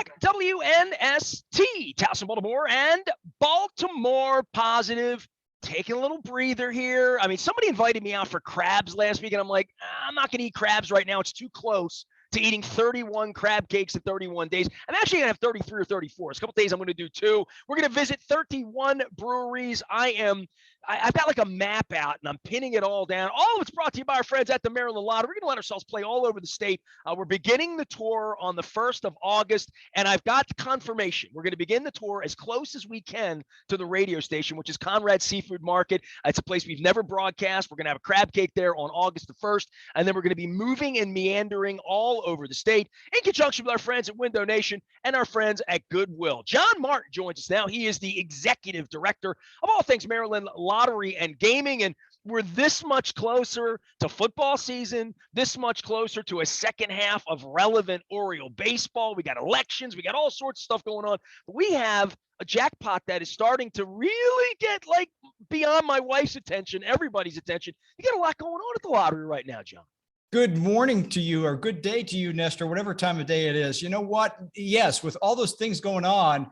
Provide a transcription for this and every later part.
back. WNST, Towson, Baltimore, and Baltimore Positive. Taking a little breather here. I mean, somebody invited me out for crabs last week, and I'm like, I'm not going to eat crabs right now. It's too close to eating 31 crab cakes in 31 days. I'm actually going to have 33 or 34. It's a couple days I'm going to do 2. We're going to visit 31 breweries. I've got like a map out, and I'm pinning it all down. All of it's brought to you by our friends at the Maryland Lottery. We're going to let ourselves play all over the state. We're beginning the tour on the 1st of August, and I've got the confirmation. We're going to begin the tour as close as we can to the radio station, which is Conrad's Seafood Market. It's a place we've never broadcast. We're going to have a crab cake there on August the 1st, and then we're going to be moving and meandering all over the state in conjunction with our friends at Window Nation and our friends at Goodwill. John Martin joins us now. He is the executive director of all things Maryland Lottery and Gaming, and we're this much closer to football season, this much closer to a second half of relevant Oriole baseball. We got elections, we got all sorts of stuff going on, but we have a jackpot that is starting to really get like beyond my wife's attention, everybody's attention. You got a lot going on at the lottery right now, John. Good morning to you, or good day to you, Nestor, whatever time of day it is. You know what? Yes, with all those things going on,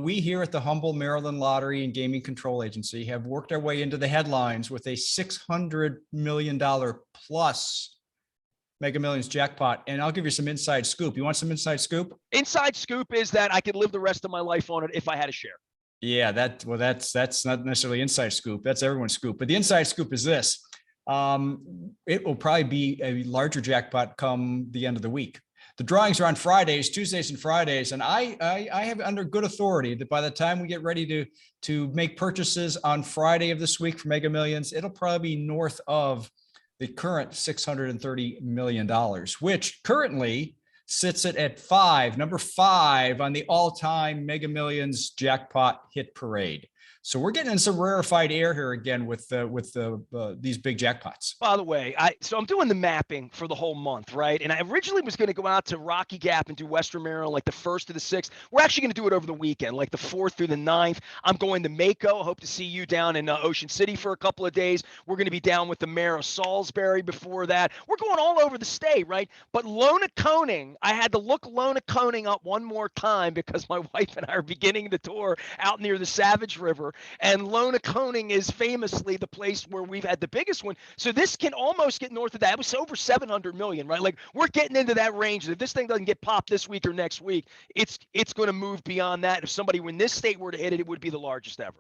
we here at the humble Maryland Lottery and Gaming Control Agency have worked our way into the headlines with a $600 million plus Mega Millions jackpot. And I'll give you some inside scoop. You want some inside scoop? Inside scoop is that I could live the rest of my life on it if I had a share. Yeah, that's not necessarily inside scoop. That's everyone's scoop. But the inside scoop is this. It will probably be a larger jackpot come the end of the week. The drawings are on Fridays, Tuesdays and Fridays, and I have under good authority that by the time we get ready to make purchases on Friday of this week for Mega Millions, it'll probably be north of the current $630 million, which currently sits at number 5 on the all-time Mega Millions jackpot hit parade. So we're getting in some rarefied air here again with these big jackpots. By the way, so I'm doing the mapping for the whole month, right? And I originally was going to go out to Rocky Gap and do Western Maryland like the 1st to the 6th. We're actually going to do it over the weekend, like the 4th through the 9th. I'm going to Mako. I hope to see you down in Ocean City for a couple of days. We're going to be down with the mayor of Salisbury before that. We're going all over the state, right? But Lonaconing, I had to look Lonaconing up one more time because my wife and I are beginning the tour out near the Savage River. And Lonaconing is famously the place where we've had the biggest one. So this can almost get north of that. It was over 700 million, right? Like we're getting into that range. If this thing doesn't get popped this week or next week, it's going to move beyond that. If somebody in this state were to hit it, it would be the largest ever.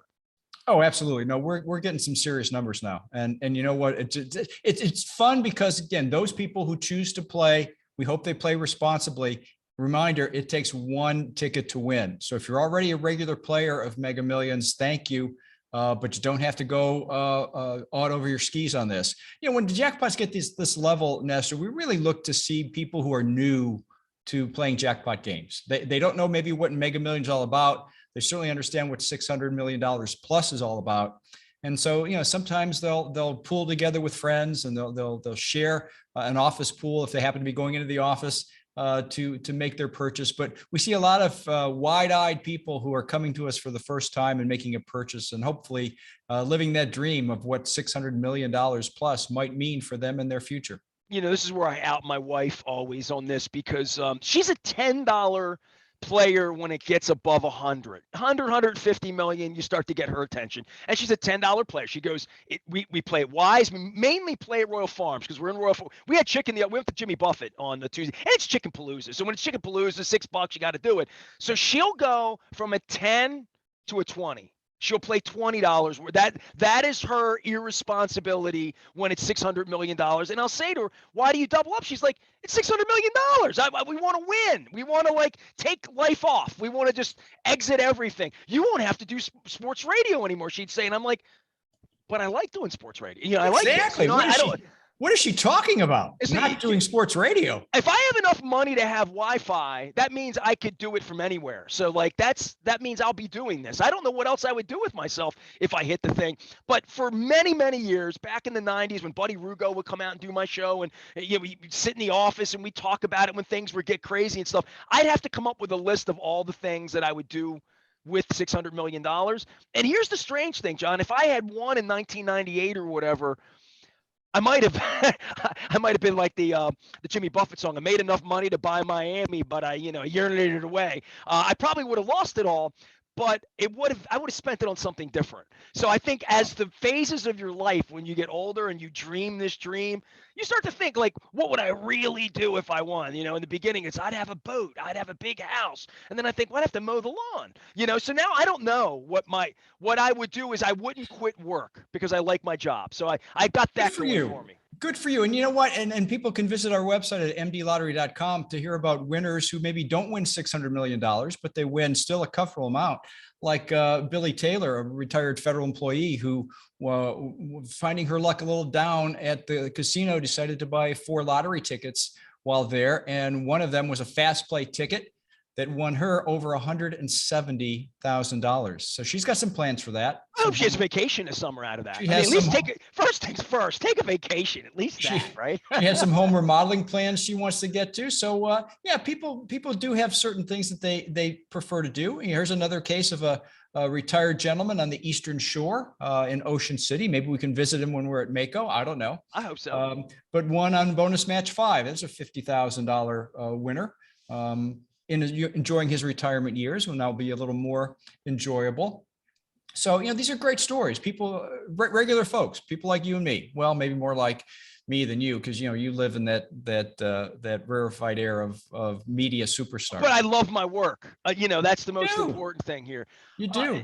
Oh, absolutely. No, we're getting some serious numbers now. And you know what? It's fun because, again, those people who choose to play, we hope they play responsibly. Reminder, it takes one ticket to win. So if you're already a regular player of Mega Millions, thank you. But you don't have to go out over your skis on this. You know, when the jackpots get this level, Nestor, we really look to see people who are new to playing jackpot games. They don't know maybe what Mega Millions is all about. They certainly understand what $600 million plus is all about. And so, you know, sometimes they'll pool together with friends and they'll share an office pool if they happen to be going into the office to make their purchase. But we see a lot of wide-eyed people who are coming to us for the first time and making a purchase and hopefully living that dream of what $600 million plus might mean for them in their future. You know, this is where I out my wife always on this because she's a $10 player when it gets above 150 million, you start to get her attention. And she's a $10 player. She goes, we play it wise. We mainly play at Royal Farms because we're in Royal Farms. We had chicken. We went to Jimmy Buffett on the Tuesday, and it's Chicken Palooza. So when it's Chicken Palooza, $6, you got to do it. So she'll go from a 10 to a 20. She'll play $20. That is her irresponsibility when it's $600 million. And I'll say to her, why do you double up? She's like, it's $600 million. We want to win. We want to like take life off. We want to just exit everything. You won't have to do sports radio anymore, she'd say. And I'm like, but I like doing sports radio. You know, I like exactly. It. You know, what is she talking about? It's not doing sports radio. If I have enough money to have Wi-Fi, that means I could do it from anywhere. So like that means I'll be doing this. I don't know what else I would do with myself if I hit the thing. But for many, many years, back in the 90s when Buddy Rugo would come out and do my show and you know, we'd sit in the office and we'd talk about it when things would get crazy and stuff, I'd have to come up with a list of all the things that I would do with $600 million. And here's the strange thing, John. If I had won in 1998 or whatever, I might have, I might have been like the Jimmy Buffett song. I made enough money to buy Miami, but I, urinated it away. I probably would have lost it all, but I would have spent it on something different. So I think as the phases of your life, when you get older and you dream this dream, you start to think like, what would I really do if I won? In the beginning, it's I'd have a boat, I'd have a big house, and then I think, well, I'd have to mow the lawn. So now I don't know what I would do is I wouldn't quit work because I like my job. So I got Good that for going you. for me. Good for you. And you know what? And people can visit our website at mdlottery.com to hear about winners who maybe don't win $600 million, but they win still a comfortable amount. Like Billy Taylor, a retired federal employee who, finding her luck a little down at the casino, decided to buy 4 lottery tickets while there. And one of them was a fast play ticket that won her over $170,000. So she's got some plans for that. I hope she has a vacation this summer out of that. She has at least first things first, take a vacation, at least that, right? She has some home remodeling plans she wants to get to. So yeah, people do have certain things that they prefer to do. Here's another case of a retired gentleman on the Eastern Shore in Ocean City. Maybe we can visit him when we're at Mako. I don't know. I hope so. But one on bonus match 5. That's a $50,000 winner. Enjoying his retirement years will now be a little more enjoyable. So, these are great stories. People, regular folks, people like you and me. Well, maybe more like me than you, because you live in that rarefied air of media superstar. But I love my work. That's the most important thing here. You do.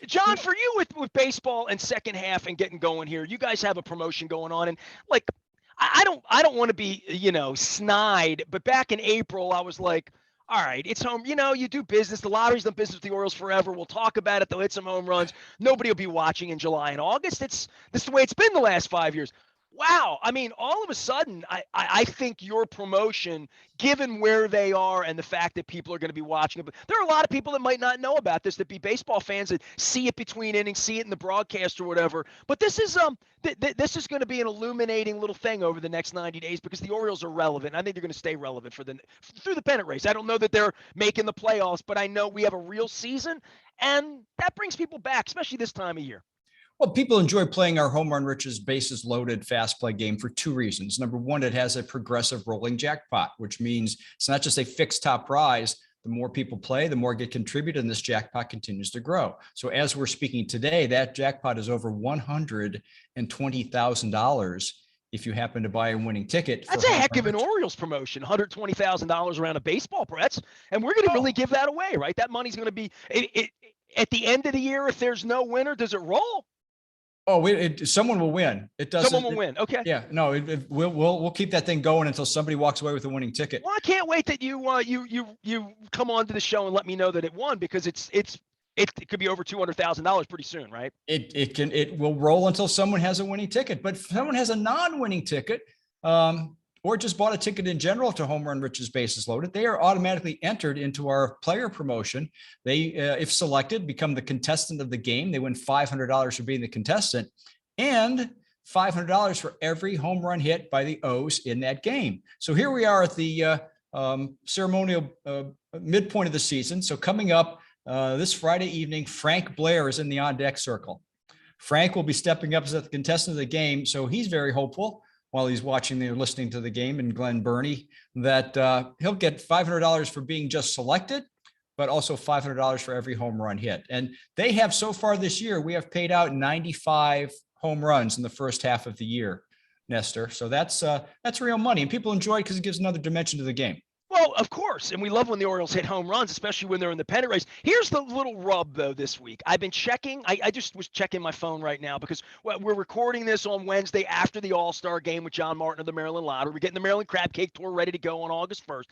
John, for you with baseball and second half and getting going here, you guys have a promotion going on, and like I don't want to be snide, but back in April I was like, all right, it's home. You do business. The lottery's done business with the Orioles forever. We'll talk about it. They'll hit some home runs. Nobody will be watching in July and August. This is the way it's been the last 5 years. Wow. I mean, all of a sudden, I think your promotion, given where they are and the fact that people are going to be watching it, but there are a lot of people that might not know about this, that be baseball fans that see it between innings, see it in the broadcast or whatever. But this is this is going to be an illuminating little thing over the next 90 days because the Orioles are relevant. I think they're going to stay relevant through the pennant race. I don't know that they're making the playoffs, but I know we have a real season, and that brings people back, especially this time of year. Well, people enjoy playing our Home Run Riches bases loaded fast play game for 2 reasons. Number one, it has a progressive rolling jackpot, which means it's not just a fixed top prize. The more people play, the more get contributed, and this jackpot continues to grow. So as we're speaking today, that jackpot is over $120,000 if you happen to buy a winning ticket. That's a heck of an Orioles promotion, $120,000 around a baseball press, and we're going to really give that away, right? That money's going to be at the end of the year. If there's no winner, does it roll? Oh, someone will win. It doesn't. Someone will win. Okay. Yeah. No, we'll keep that thing going until somebody walks away with a winning ticket. Well, I can't wait that you come on to the show and let me know that it won, because it could be over $200,000 pretty soon, right? It will roll until someone has a winning ticket. But if someone has a non-winning ticket, or just bought a ticket in general to Home Run Riches bases loaded, they are automatically entered into our player promotion. They, if selected, become the contestant of the game. They win $500 for being the contestant, and $500 for every home run hit by the O's in that game. So here we are at the ceremonial midpoint of the season. So coming up this Friday evening, Frank Blair is in the on-deck circle. Frank will be stepping up as the contestant of the game, so he's very hopeful while he's watching or listening to the game in Glen Burnie that he'll get $500 for being just selected, but also $500 for every home run hit. And they have, so far this year, we have paid out 95 home runs in the first half of the year, Nestor. So that's real money, and people enjoy it because it gives another dimension to the game. Well, of course, and we love when the Orioles hit home runs, especially when they're in the pennant race. Here's the little rub, though, this week. I've been checking. I just was checking my phone right now because we're recording this on Wednesday after the All-Star game with John Martin of the Maryland Lottery. We're getting the Maryland Crab Cake Tour ready to go on August 1st.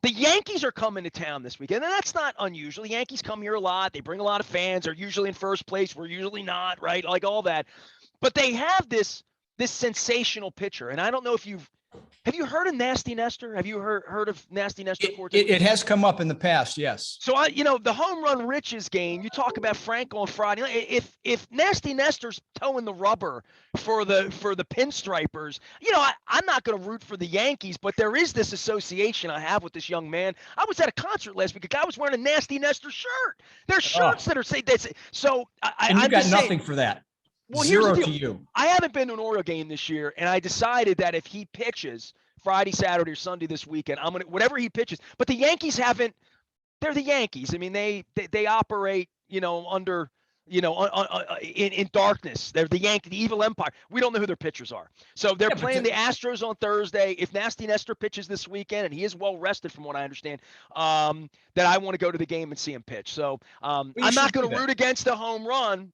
The Yankees are coming to town this weekend, and that's not unusual. The Yankees come here a lot. They bring a lot of fans. They're usually in first place. We're usually not, right? Like all that. But they have this sensational pitcher, and I don't know if have you heard of Nasty Nestor? Have you heard of Nasty Nestor? It has come up in the past, yes. So the Home Run Riches game, you talk about Frank on Friday. If Nasty Nestor's towing the rubber for the pinstripers, I'm not going to root for the Yankees, but there is this association I have with this young man. I was at a concert last week. A guy was wearing a Nasty Nestor shirt. There's shirts that are saying this. So and you got nothing for that. Well, here's the 0 deal. to you. I haven't been to an Oriole game this year, and I decided that if he pitches Friday, Saturday, or Sunday this weekend, I'm gonna whatever he pitches. But the Yankees haven't. They're the Yankees. I mean, they operate, under, in darkness. They're the evil empire. We don't know who their pitchers are. So they're Yeah, playing the Astros on Thursday. If Nasty Nestor pitches this weekend, and he is well rested from what I understand, that I want to go to the game and see him pitch. So well, I'm not should do going to that. root against the home run,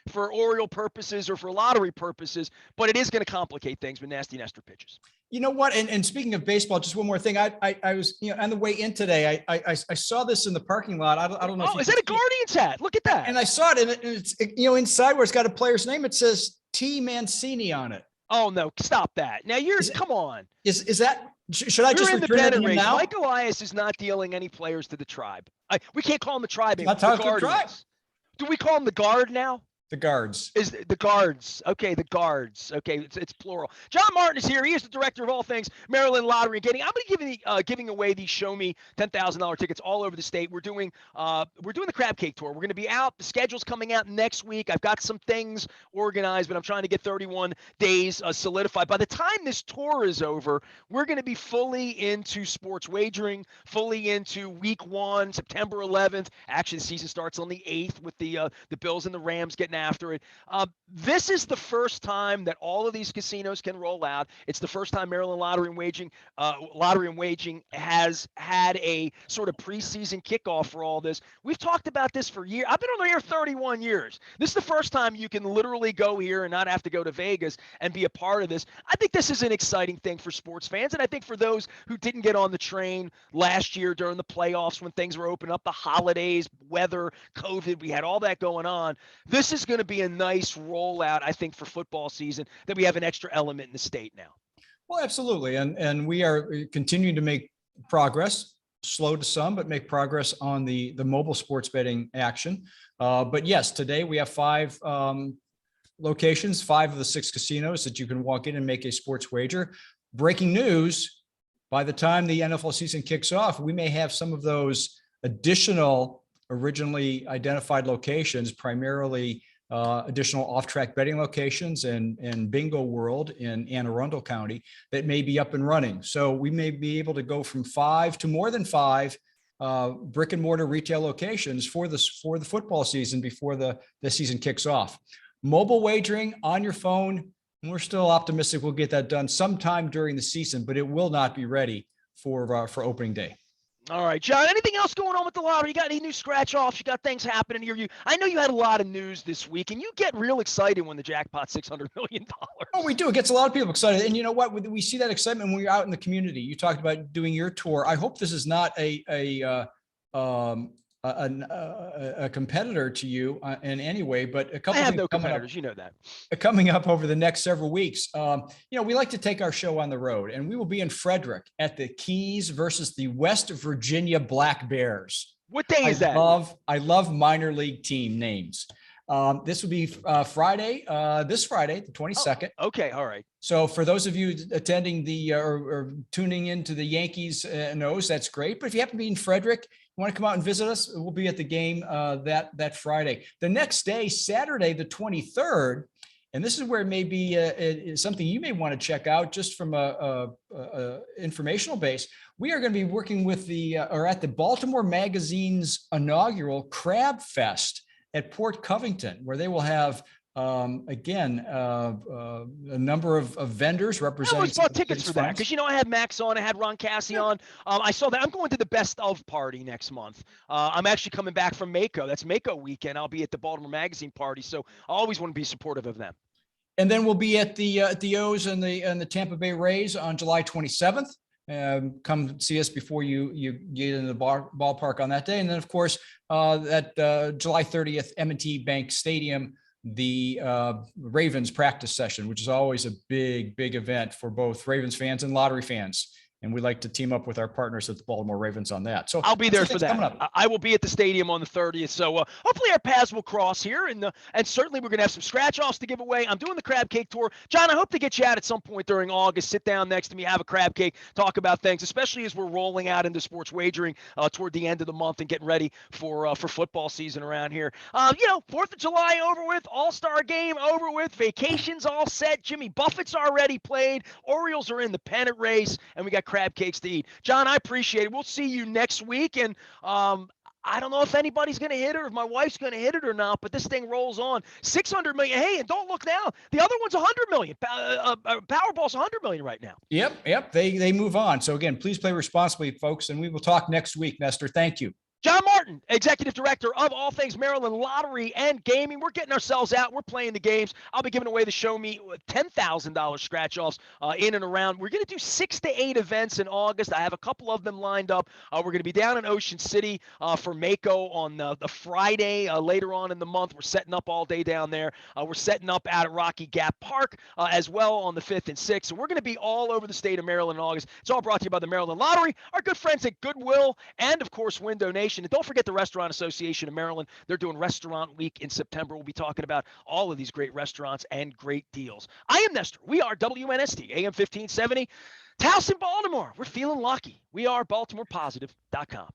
for Oriole purposes or for lottery purposes, but it is going to complicate things when Nasty Nestor pitches. You know what? And speaking of baseball, just one more thing. I was, on the way in today, I saw this in the parking lot. I don't know. Oh, is that a Guardians hat? Look at that. And I saw it, and it's, inside where it's got a player's name, it says T Mancini on it. Oh no, stop that. Now come on. Is that, should I just You're in the return it to betting him race. now? Mike Elias is not dealing any players to the tribe. We can't call him the tribe anymore. Not talking The tribe. Guardians. Do we call him the guard now? The guards. Is the guards. Okay, the guards. Okay, it's plural. John Martin is here. He is the director of all things Maryland Lottery and Gaming. I'm going to be giving away these Show Me $10,000 tickets all over the state. We're doing the Crab Cake Tour. We're going to be out. The schedule's coming out next week. I've got some things organized, but I'm trying to get 31 days solidified. By the time this tour is over, we're going to be fully into sports wagering, fully into week 1, September 11th. Actually, the season starts on the 8th with the Bills and the Rams getting after it. This is the first time that all of these casinos can roll out. It's the first time Maryland Lottery and Waging has had a sort of preseason kickoff for all this. We've talked about this for years. I've been on the air 31 years. This is the first time you can literally go here and not have to go to Vegas and be a part of this. I think this is an exciting thing for sports fans, and I think for those who didn't get on the train last year during the playoffs when things were open up, the holidays, weather, COVID, we had all that going on. This is going to be a nice rollout, I think, for football season, that we have an extra element in the state now. Well, absolutely. And we are continuing to make progress, slow to some, but make progress on the mobile sports betting action. But yes, today we have 5 locations, 5 of the 6 casinos that you can walk in and make a sports wager. Breaking news, by the time the NFL season kicks off, we may have some of those additional originally identified locations, primarily additional off-track betting locations and Bingo World in Anne Arundel County that may be up and running. So we may be able to go from 5 to more than 5 brick and mortar retail locations for the football season before the season kicks off. Mobile wagering on your phone, we're still optimistic we'll get that done sometime during the season, but it will not be ready for opening day. All right, John, anything else going on with the lottery? You got any new scratch offs? You got things happening here? I know you had a lot of news this week, and you get real excited when the jackpot's $600 million. Oh, we do. It gets a lot of people excited. And you know what? We see that excitement when you're out in the community. You talked about doing your tour. I hope this is not a competitor to you in any way, but a couple I have things no coming competitors. You know that. Coming up over the next several weeks. We like to take our show on the road, and we will be in Frederick at the Keys versus the West Virginia Black Bears. What day is that? I love minor league team names. This will be Friday, this Friday, the 22nd. Oh, okay. All right. So for those of you attending or tuning into the Yankees knows, that's great. But if you happen to be in Frederick, you want to come out and visit us, we'll be at the game that Friday. The next day, Saturday, the 23rd, and this is where it may be something you may want to check out just from a informational base. We are going to be working with at the Baltimore Magazine's inaugural Crab Fest at Port Covington, where they will have a number of vendors representing. I always bought tickets for that because I had Max on, I had Ron Cassie on. I saw that. I'm going to the Best of party next month. I'm actually coming back from Mako. That's Mako weekend. I'll be at the Baltimore Magazine party, so I always want to be supportive of them. And then we'll be at the O's and the Tampa Bay Rays on July 27th. Come see us before you get in the ballpark on that day. And then, of course, at July 30th, M&T Bank Stadium, the Ravens practice session, which is always a big event for both Ravens fans and lottery fans. And we like to team up with our partners at the Baltimore Ravens on that. So I'll be there for coming that. up. I will be at the stadium on the 30th. So hopefully our paths will cross here. And certainly we're going to have some scratch-offs to give away. I'm doing the crab cake tour. John, I hope to get you out at some point during August. Sit down next to me, have a crab cake, talk about things, especially as we're rolling out into sports wagering toward the end of the month and getting ready for football season around here. 4th of July over with, All-Star game over with, vacations all set. Jimmy Buffett's already played. Orioles are in the pennant race, and we got crab cakes to eat. John, I appreciate it. We'll see you next week. And I don't know if anybody's going to hit it or if my wife's going to hit it or not, but this thing rolls on. 600 million. Hey, and don't look now. The other one's 100 million. Powerball's 100 million right now. Yep. They move on. So again, please play responsibly, folks. And we will talk next week, Nestor. Thank you. John Martin, Executive Director of all things Maryland Lottery and Gaming. We're getting ourselves out. We're playing the games. I'll be giving away the Show Me $10,000 scratch-offs in and around. We're going to do 6 to 8 events in August. I have a couple of them lined up. We're going to be down in Ocean City for Mako on the Friday later on in the month. We're setting up all day down there. We're setting up out at Rocky Gap Park as well on the 5th and 6th. So we're going to be all over the state of Maryland in August. It's all brought to you by the Maryland Lottery, our good friends at Goodwill, and, of course, Win Donation. And don't forget the Restaurant Association of Maryland. They're doing Restaurant Week in September. We'll be talking about all of these great restaurants and great deals. I am Nestor. We are WNST, AM 1570. Towson, Baltimore. We're feeling lucky. We are BaltimorePositive.com.